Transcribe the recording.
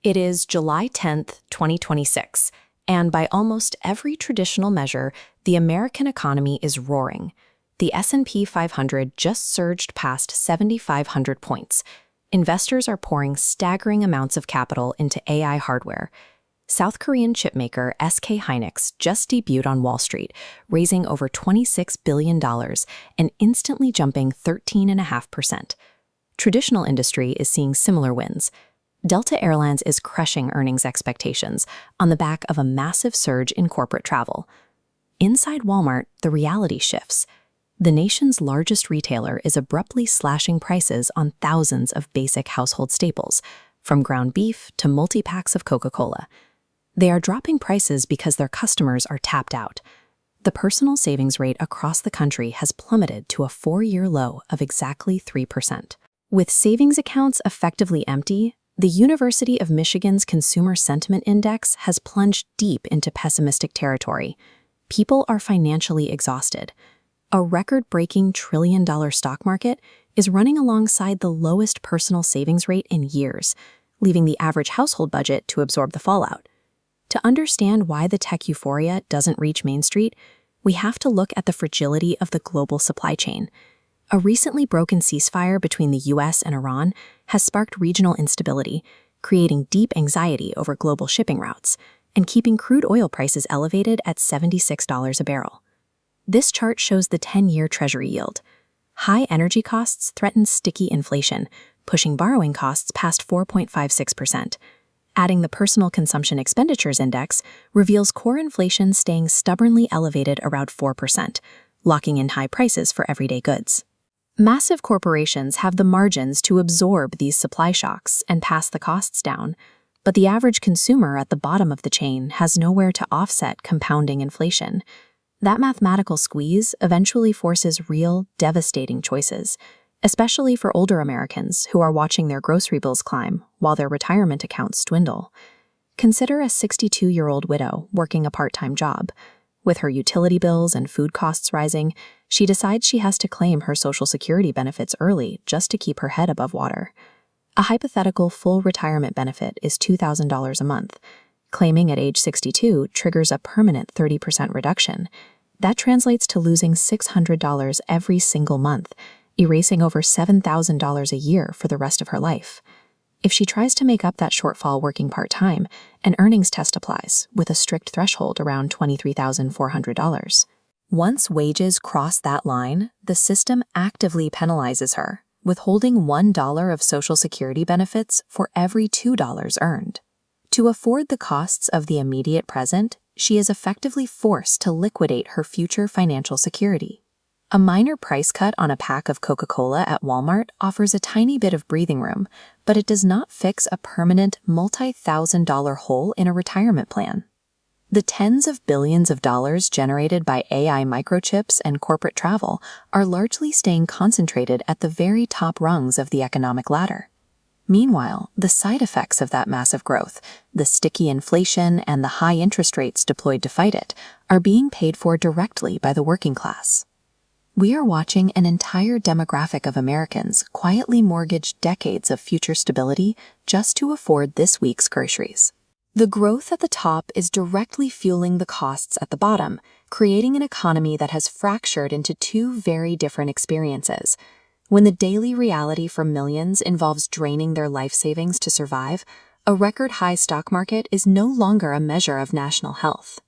It is July 10th, 2026, and by almost every traditional measure, the American economy is roaring. The S&P 500 just surged past 7,500 points. Investors are pouring staggering amounts of capital into AI hardware. South Korean chipmaker SK Hynix just debuted on Wall Street, raising over $26 billion and instantly jumping 13.5%. Traditional industry is seeing similar wins. Delta Airlines is crushing earnings expectations on the back of a massive surge in corporate travel. Inside Walmart, the reality shifts. The nation's largest retailer is abruptly slashing prices on thousands of basic household staples, from ground beef to multi-packs of Coca-Cola. They are dropping prices because their customers are tapped out. The personal savings rate across the country has plummeted to a 4-year low of exactly 3%. With savings accounts effectively empty, the University of Michigan's Consumer Sentiment Index has plunged deep into pessimistic territory. People are financially exhausted. A record-breaking trillion-dollar stock market is running alongside the lowest personal savings rate in years, leaving the average household budget to absorb the fallout. To understand why the tech euphoria doesn't reach Main Street, we have to look at the fragility of the global supply chain. A recently broken ceasefire between the US and Iran has sparked regional instability, creating deep anxiety over global shipping routes and keeping crude oil prices elevated at $76 a barrel. This chart shows the 10-year Treasury yield. High energy costs threaten sticky inflation, pushing borrowing costs past 4.56%. Adding the Personal Consumption Expenditures Index reveals core inflation staying stubbornly elevated around 4%, locking in high prices for everyday goods. Massive corporations have the margins to absorb these supply shocks and pass the costs down, but the average consumer at the bottom of the chain has nowhere to offset compounding inflation. That mathematical squeeze eventually forces real, devastating choices, especially for older Americans who are watching their grocery bills climb while their retirement accounts dwindle. Consider a 62-year-old widow working a part-time job. With her utility bills and food costs rising, she decides she has to claim her Social Security benefits early just to keep her head above water. A hypothetical full retirement benefit is $2,000 a month. Claiming at age 62 triggers a permanent 30% reduction. That translates to losing $600 every single month, erasing over $7,000 a year for the rest of her life. If she tries to make up that shortfall working part-time, an earnings test applies, with a strict threshold around $23,400. Once wages cross that line, the system actively penalizes her, withholding $1 of Social Security benefits for every $2 earned. To afford the costs of the immediate present, she is effectively forced to liquidate her future financial security. A minor price cut on a pack of Coca-Cola at Walmart offers a tiny bit of breathing room, but it does not fix a permanent multi-thousand-dollar hole in a retirement plan. The tens of billions of dollars generated by AI microchips and corporate travel are largely staying concentrated at the very top rungs of the economic ladder. Meanwhile, the side effects of that massive growth, the sticky inflation and the high interest rates deployed to fight it, are being paid for directly by the working class. We are watching an entire demographic of Americans quietly mortgage decades of future stability just to afford this week's groceries. The growth at the top is directly fueling the costs at the bottom, creating an economy that has fractured into two very different experiences. When the daily reality for millions involves draining their life savings to survive, a record-high stock market is no longer a measure of national health.